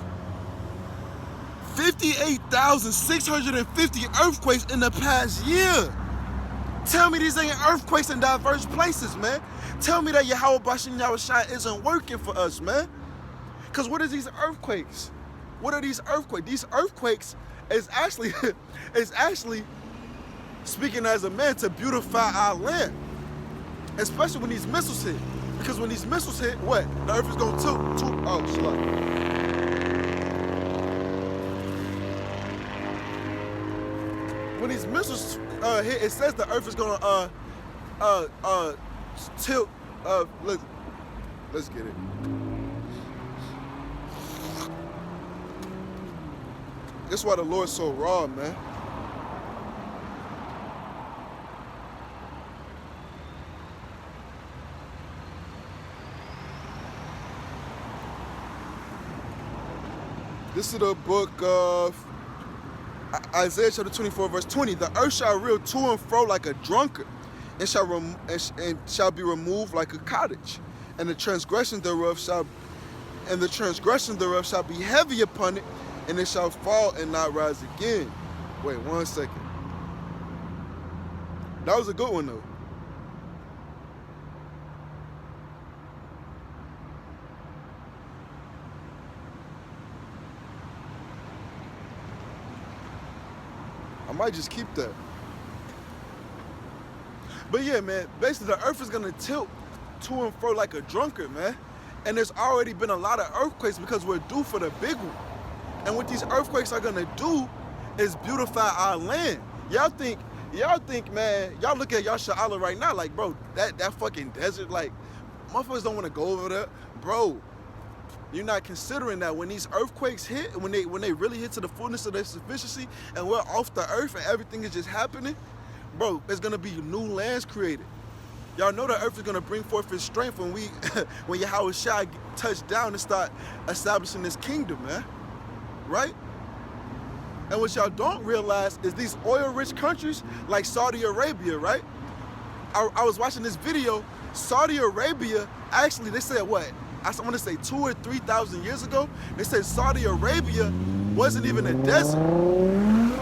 58,650 earthquakes in the past year. Tell me these ain't earthquakes in diverse places, man. Tell me that Yahweh Bashem Yahushua isn't working for us, man. Because what are these earthquakes? What are these earthquakes? These earthquakes is actually speaking as a man to beautify our land. Especially when these missiles hit. Because when these missiles hit, what? The earth is going to tilt. Oh, shit. When these missiles hit, it says the earth is going to tilt. Let's get it. That's why the Lord's so raw, man. This is the book of Isaiah chapter 24, verse 20. The earth shall reel to and fro like a drunkard, and shall be removed like a cottage. and the transgression thereof shall be heavy upon it, and it shall fall and not rise again. Wait 1 second. That was a good one though. I might just keep that. But yeah, man, basically the earth is gonna tilt to and fro like a drunkard, man. And there's already been a lot of earthquakes because we're due for the big one. And what these earthquakes are gonna do is beautify our land. Y'all think, man, y'all look at Yasha Allah right now, like, bro, that fucking desert, like, motherfuckers don't wanna go over there. Bro, you're not considering that when these earthquakes hit, when they really hit to the fullness of their sufficiency and we're off the earth and everything is just happening, bro, there's gonna be new lands created. Y'all know the earth is gonna bring forth its strength when when Yahweh Shai touch down and start establishing this kingdom, man. Right? And what y'all don't realize is these oil-rich countries like Saudi Arabia, right? I was watching this video. Saudi Arabia, actually, they said what? I want to say 2,000 or 3,000 years ago, they said Saudi Arabia wasn't even a desert.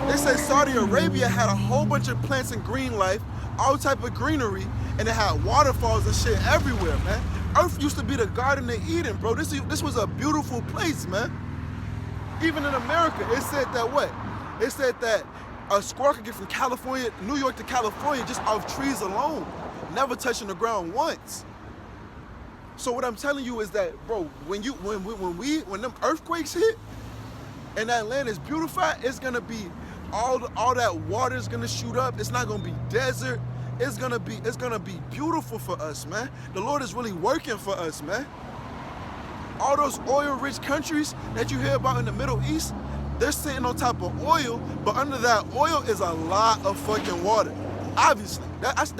They said Saudi Arabia had a whole bunch of plants and green life, all type of greenery, and it had waterfalls and shit everywhere, man. Earth used to be the Garden of Eden, bro. This was a beautiful place, man. Even in America, it said that what? It said that a squirrel could get from California, New York to California just off trees alone, never touching the ground once. So what I'm telling you is that, bro, when them earthquakes hit and that land is beautified, it's gonna be all that water is gonna shoot up. It's not gonna be desert. It's gonna be beautiful for us, man. The Lord is really working for us, man. All those oil-rich countries that you hear about in the Middle East, they're sitting on top of oil, but under that oil is a lot of fucking water. Obviously, that's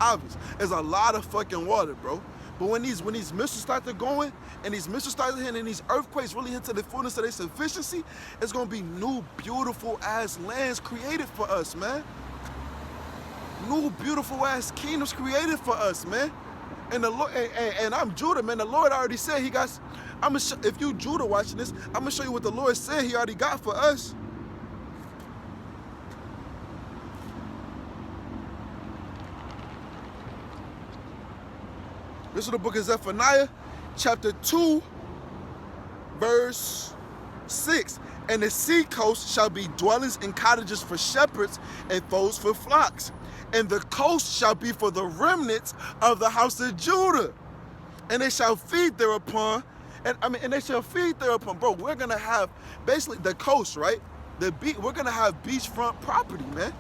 obvious. There's a lot of fucking water, bro. But when these missiles start to going, and these missiles start hitting, and these earthquakes really hit to the fullness of their sufficiency, it's gonna be new, beautiful ass lands created for us, man. New, beautiful ass kingdoms created for us, man. And the Lord, and I'm Judah, man. The Lord already said He got. If you Judah watching this, I'm gonna show you what the Lord said He already got for us. This is the book of Zephaniah, chapter 2, verse 6. And the sea coast shall be dwellings and cottages for shepherds and folds for flocks. And the coast shall be for the remnants of the house of Judah. And they shall feed thereupon. And they shall feed thereupon. Bro, we're going to have basically the coast, right? We're going to have beachfront property, man.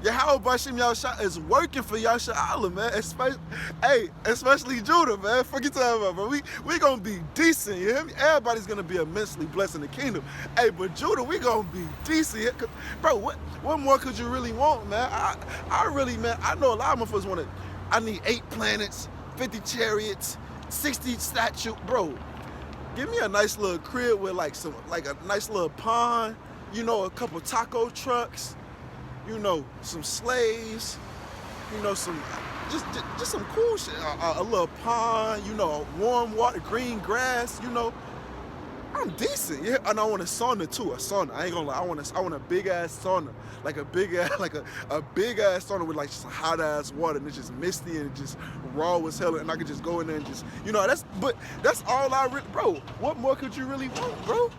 Yahweh Bashim Yahshua is working for Yahshua Allah, man. Especially Judah, man. Fuck you talking about, bro. We gonna be decent, you hear me? Everybody's gonna be immensely blessed in the kingdom. Hey, but Judah, we gonna be decent. Bro, what more could you really want, man? I really, man, I know a lot of motherfuckers I need 8 planets, 50 chariots, 60 statues. Bro, give me a nice little crib with like a nice little pond, you know, a couple taco trucks, you know, some slaves, you know, just some cool shit. A little pond, you know, warm water, green grass, you know. I'm decent, yeah. And I want a sauna too, a sauna. I ain't gonna lie, I want a big ass sauna, like a big ass, a big ass sauna with like just hot ass water, and it's just misty and just raw as hell, and I could just go in there and just, you know, that's all bro. What more could you really want, bro?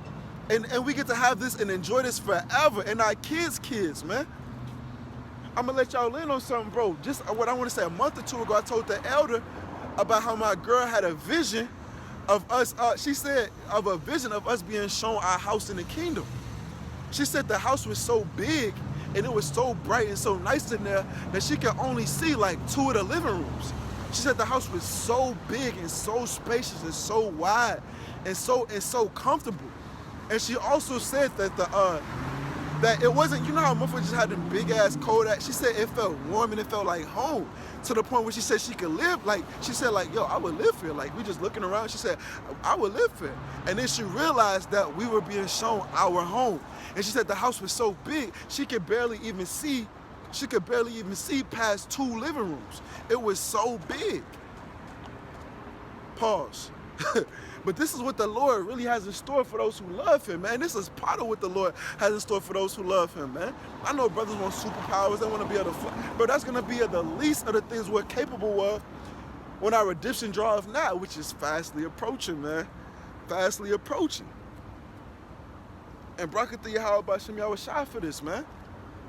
And we get to have this and enjoy this forever, and our kids, man. I'm gonna let y'all in on something, bro. Just what I want to say. A month or two ago, I told the elder about how my girl had a vision of us. She said of a vision of us being shown our house in the kingdom. She said the house was so big and it was so bright and so nice in there that she could only see like 2 of the living rooms. She said the house was so big and so spacious and so wide and so comfortable. And she also said that that it wasn't, you know how motherfuckers just had them big ass cold ass. She said it felt warm and it felt like home, to the point where she said she could live, like, she said like, yo, I would live here. Like, we just looking around, she said, I would live here. And then she realized that we were being shown our home. And she said the house was so big, she could barely even see past 2 living rooms. It was so big. Pause. But this is what the Lord really has in store for those who love him, man. This is part of what the Lord has in store for those who love him, man. I know brothers want superpowers. They want to be able to fly. But that's going to be the least of the things we're capable of when our redemption draweth nigh, which is fastly approaching, man. Fastly approaching. And Brakatha Yahweh Bashem Yahweh shy for this, man.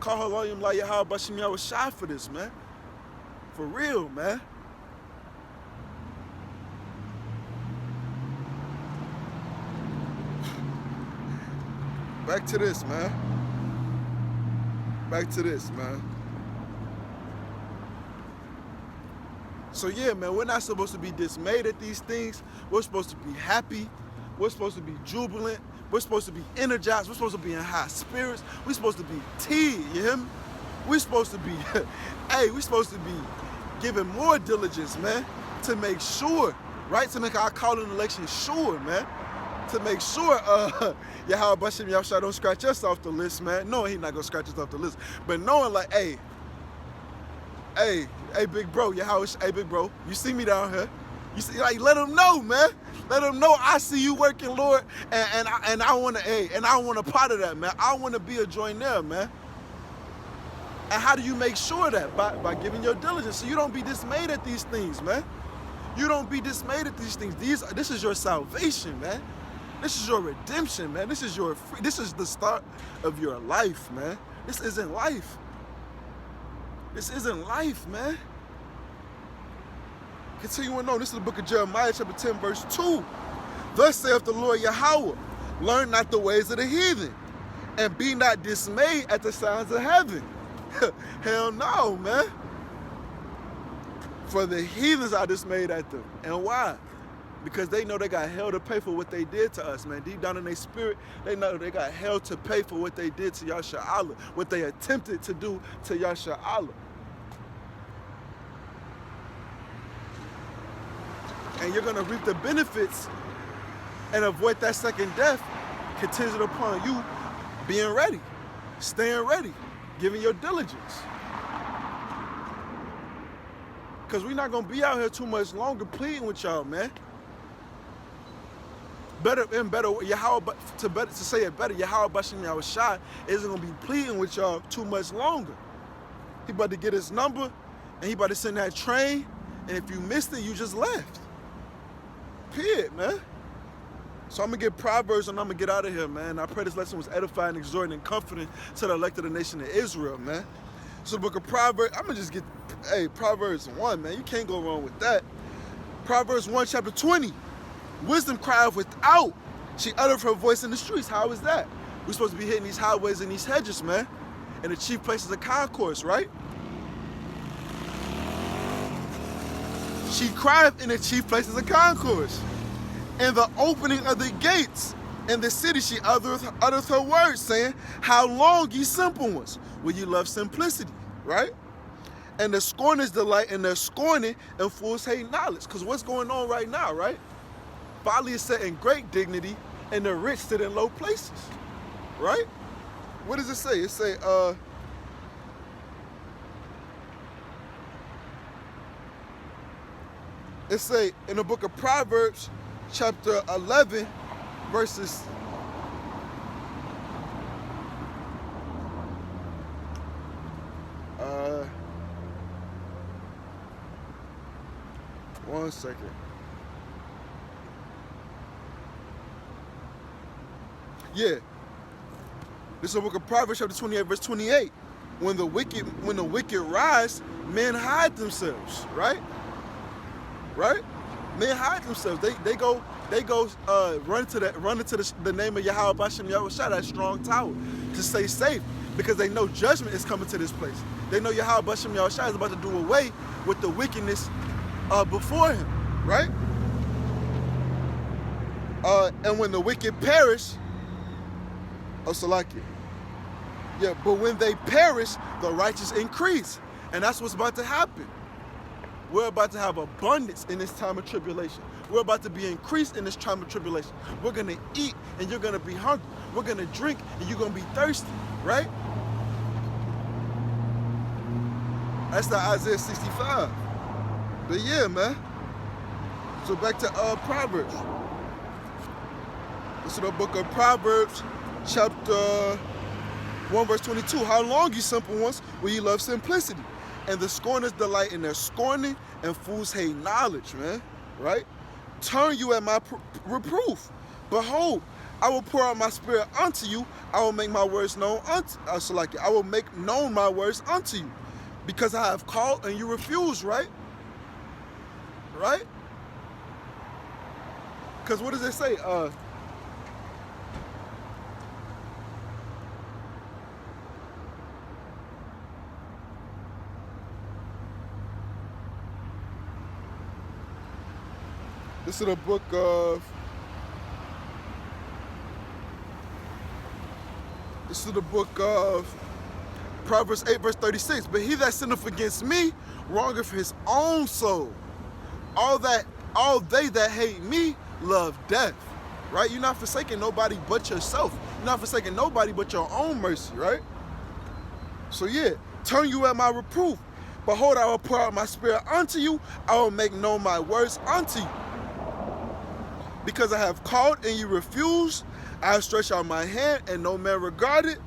Call Haloyim La Yahweh Bashem Yahweh shy for this, man. For real, man. Back to this, man. Back to this, man. So yeah, man, we're not supposed to be dismayed at these things. We're supposed to be happy. We're supposed to be jubilant. We're supposed to be energized. We're supposed to be in high spirits. We're supposed to be you hear me? We're supposed to be, hey, we're supposed to be giving more diligence, man, to make sure, right? To make our call and election sure, man. To make sure Yahweh Bashem Yahweh don't scratch us off the list, man. Knowing he's not going to scratch us off the list. But knowing like, hey, big bro, Yahweh, hey, big bro, you see me down here. You see, like, let them know, man. Let them know I see you working, Lord, and I want to, and I want a part of that, man. I want to be a joiner, man. And how do you make sure that? By giving your diligence. So you don't be dismayed at these things, man. You don't be dismayed at these things. This is your salvation, man. This is your redemption, man. This is the start of your life, man. This isn't life. This isn't life, man. Continuing on, this is the book of Jeremiah, chapter 10, verse 2. Thus saith the Lord Yahweh, learn not the ways of the heathen, and be not dismayed at the signs of heaven. Hell no, man. For the heathens are dismayed at them. And why? Because they know they got hell to pay for what they did to us, man. Deep down in their spirit, they know they got hell to pay for what they did to Yasha Allah, what they attempted to do to Yasha Allah. And you're going to reap the benefits and avoid that second death contingent upon you being ready, staying ready, giving your diligence. Because we're not going to be out here too much longer pleading with y'all, man. To say it better, Yahweh Bashem Yahweh Shai isn't going to be pleading with y'all too much longer. He about to get his number, and he about to send that train, and if you missed it, you just left. Period, man. So I'm going to get Proverbs, and I'm going to get out of here, man. I pray this lesson was edifying, exhorting, and comforting to the elect of the nation of Israel, man. So the book of Proverbs, I'm going to just get, Proverbs 1, man. You can't go wrong with that. Proverbs 1, chapter 20. Wisdom crieth without. She uttered her voice in the streets. How is that? We're supposed to be hitting these highways and these hedges, man. And the chief places of concourse, right? She crieth in the chief places of concourse. In the opening of the gates in the city she uttereth her words, saying, how long, ye simple ones, will you love simplicity, right? And the scorners delight in their scorning, and fools hate knowledge. Because what's going on right now, right? Folly is set in great dignity, and the rich sit in low places, right? What does it say? It say, in the book of Proverbs, chapter 11, verses 1 second. Yeah. This is the book of Proverbs, chapter 28, verse 28. When the wicked rise, men hide themselves, right? Right? Men hide themselves. They go run into the name of Yahweh Bashem Yahweh Shai, that strong tower, to stay safe, because they know judgment is coming to this place. They know Yahweh Bashem Yahweh Shai is about to do away with the wickedness before him, right? And when the wicked perish, Salakia. Yeah, but when they perish, the righteous increase. And that's what's about to happen. We're about to have abundance in this time of tribulation. We're about to be increased in this time of tribulation. We're going to eat and you're going to be hungry. We're going to drink and you're going to be thirsty, right? That's the Isaiah 65. But yeah, man. So back to Proverbs. This is the book of Proverbs, chapter 1, verse 22. How long, you simple ones, will you love simplicity? And the scorners delight in their scorning, and fools hate knowledge, man. Right? Turn you at my reproof. Behold, I will pour out my spirit unto you. I will make my words known unto I will make known my words unto you. Because I have called and you refuse, right? Right? Because what does it say? This is the book of Proverbs 8, verse 36. But he that sinneth against me wrongeth his own soul. All they that hate me love death. Right? You're not forsaking nobody but yourself. You're not forsaking nobody but your own mercy, right? So yeah, turn you at my reproof. Behold, I will pour out my spirit unto you. I will make known my words unto you. Because I have called and you refuse, I have stretched out my hand and no man regarded.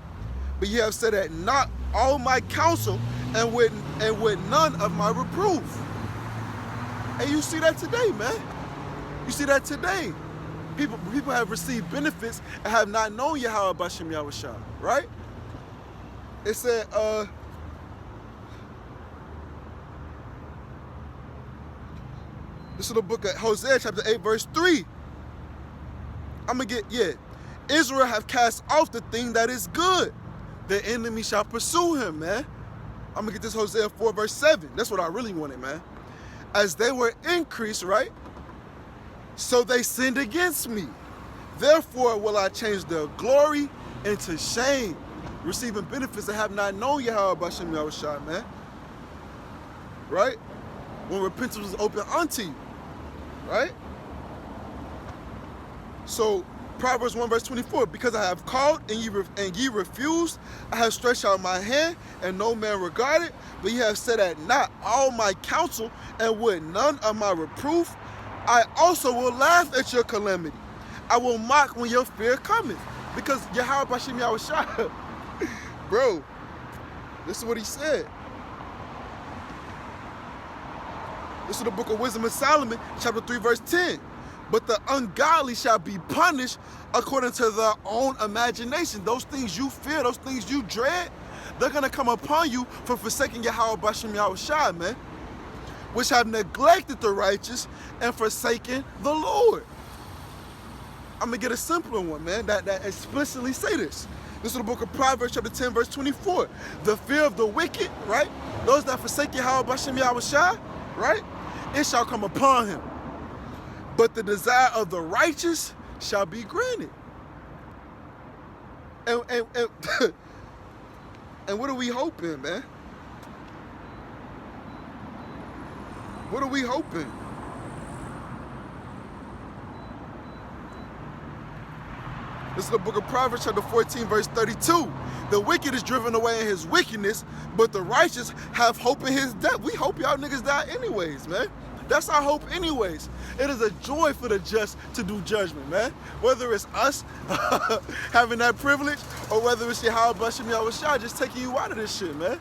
But ye have said at not all my counsel and with none of my reproof. And you see that today, man. You see that today. People have received benefits and have not known Yahweh Bashem Yahushua, right? It said, this is the book of Hosea, chapter 8, verse 3. Israel have cast off the thing that is good. The enemy shall pursue him, man. I'm gonna get this Hosea 4, verse 7. That's what I really wanted, man. As they were increased, right? So they sinned against me. Therefore will I change their glory into shame, receiving benefits that have not known Yahweh Bashem Yahushua, man. Right? When repentance was open unto you. Right? So Proverbs 1, verse 24, because I have called and ye refused, I have stretched out my hand and no man regarded, but ye have said at not all my counsel and with none of my reproof. I also will laugh at your calamity. I will mock when your fear cometh. Because Yahweh Bashem Yahushua, bro, this is what he said. This is the book of Wisdom of Solomon, chapter 3, verse 10. But the ungodly shall be punished according to their own imagination. Those things you fear, those things you dread, they're going to come upon you for forsaking Yahweh Bashem Yahushua, man. Which have neglected the righteous and forsaken the Lord. I'm going to get a simpler one, man, that explicitly say this. This is the book of Proverbs, chapter 10, verse 24. The fear of the wicked, right? Those that forsake Yahweh Bashem Yahushua, right? It shall come upon him. But the desire of the righteous shall be granted. And what are we hoping, man? What are we hoping? This is the book of Proverbs, chapter 14, verse 32. The wicked is driven away in his wickedness, but the righteous have hope in his death. We hope y'all niggas die anyways, man. That's our hope anyways. It is a joy for the just to do judgment, man. Whether it's us having that privilege or whether it's Yahweh Bashem Yahushua just taking you out of this shit, man.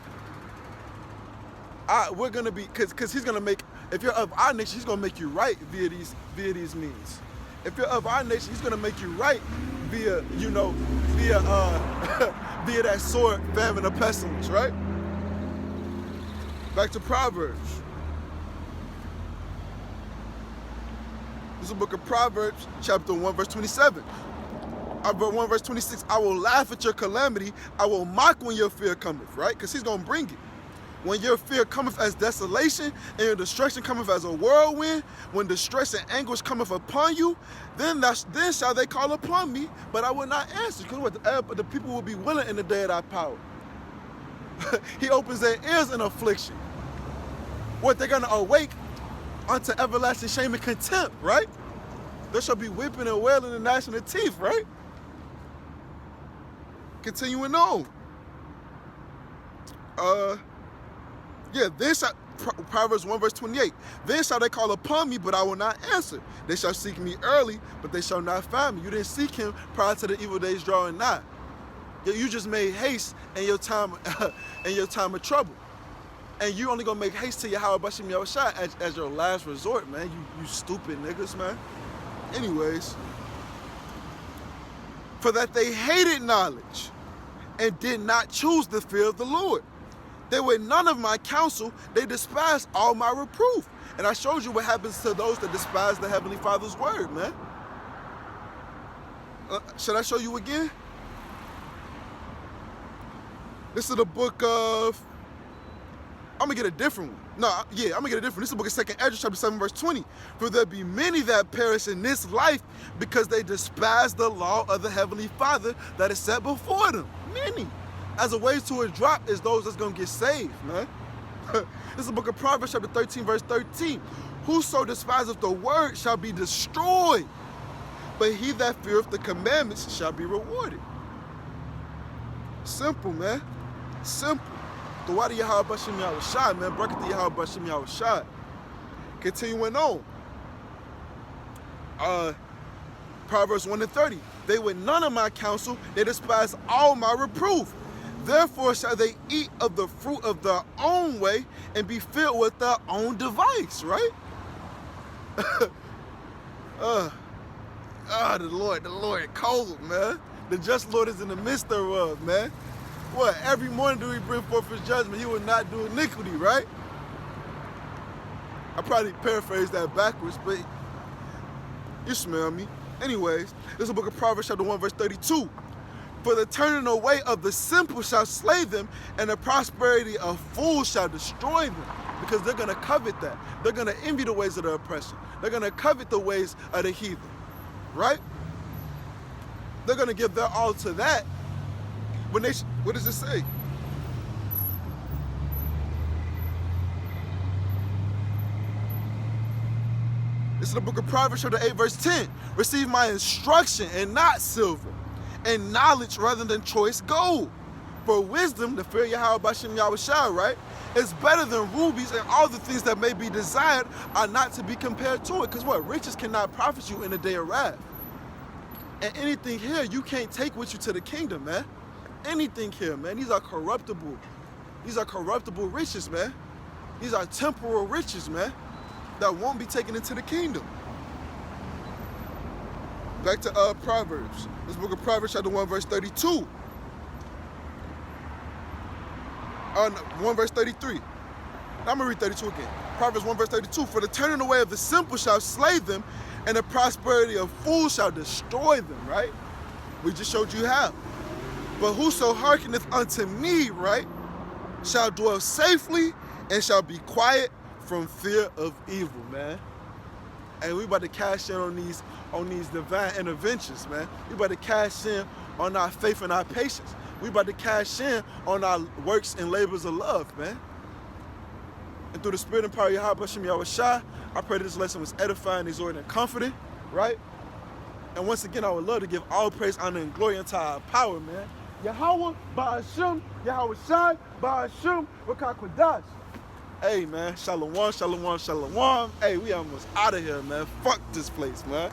We're going to be, because he's going to make, if you're of our nation, he's going to make you right via these means. If you're of our nation, he's going to make you right via that sword, famine, or pestilence, right? Back to Proverbs. This is the book of Proverbs, chapter 1, verse 27. 1 verse 26, I will laugh at your calamity. I will mock when your fear cometh, right? Because he's going to bring it. When your fear cometh as desolation and your destruction cometh as a whirlwind, when distress and anguish cometh upon you, then shall they call upon me, but I will not answer. Because the people will be willing in the day of thy power. He opens their ears in affliction. What, they're going to awake unto everlasting shame and contempt, right? There shall be weeping and wailing and gnashing of teeth, right? Continuing on. Proverbs 1 verse 28. Then shall they call upon me, but I will not answer. They shall seek me early, but they shall not find me. You didn't seek him prior to the evil days drawing nigh. You just made haste in your time of trouble. And you only gonna make haste to Yahweh Bashim Yahushua as your last resort, man. You stupid niggas, man. Anyways, for that they hated knowledge and did not choose the fear of the Lord. They were none of my counsel, they despised all my reproof. And I showed you what happens to those that despise the Heavenly Father's word, man. Should I show you again? This is the book of, I'm gonna get a different one. I'm gonna get a different one. This is the book of 2nd Ezra, chapter 7, verse 20. For there be many that perish in this life because they despise the law of the Heavenly Father that is set before them. Many. As a way to a drop is those that's gonna get saved, man. This is the book of Proverbs, chapter 13, verse 13. Whoso despiseth the word shall be destroyed, but he that feareth the commandments shall be rewarded. Simple, man. Simple. The water Yahweh Bashim Yahushua, man. Bracket the Yahweh Bashim Yahushua. Continuing on. Proverbs 1 and 30. They were none of my counsel, they despise all my reproof. Therefore shall they eat of the fruit of their own way and be filled with their own device, right? The Lord, cold, man. The just Lord is in the midst thereof, man. What? Every morning do he bring forth his judgment. He will not do iniquity, right? I probably paraphrased that backwards, but you smell me. Anyways, this is the book of Proverbs, chapter 1, verse 32. For the turning away of the simple shall slay them, and the prosperity of fools shall destroy them. Because they're going to covet that. They're going to envy the ways of the oppression. They're going to covet the ways of the heathen, right? They're going to give their all to that. When they, what does it say? This is the book of Proverbs, chapter 8, verse 10. Receive my instruction and not silver, and knowledge rather than choice gold. For wisdom, the fear of Yahweh Bashim Yahushua, right, is better than rubies, and all the things that may be desired are not to be compared to it. Because what? Riches cannot profit you in the day of wrath. And anything here, you can't take with you to the kingdom, man. Anything here, man. These are corruptible. These are corruptible riches, man. These are temporal riches, man, that won't be taken into the kingdom. Back to Proverbs. This book of Proverbs, chapter 1, verse 32. 1 verse 33. Now I'm going to read 32 again. Proverbs 1 verse 32. For the turning away of the simple shall slay them, and the prosperity of fools shall destroy them, right? We just showed you how. But whoso hearkeneth unto me, right, shall dwell safely and shall be quiet from fear of evil, man. And we about to cash in on these divine interventions, man. We about to cash in on our faith and our patience. We about to cash in on our works and labors of love, man. And through the spirit and power of Yahweh Bashim Yahushua, I pray that this lesson was edifying, exhorting, and comforting, right? And once again, I would love to give all praise, honor, and glory unto our power, man. Yahweh Ba'ashim, Yahweh Shai, Ba'ashim, Rakakwadash. Hey, man, shalom, shalom, shalom. Hey, we almost out of here, man. Fuck this place, man.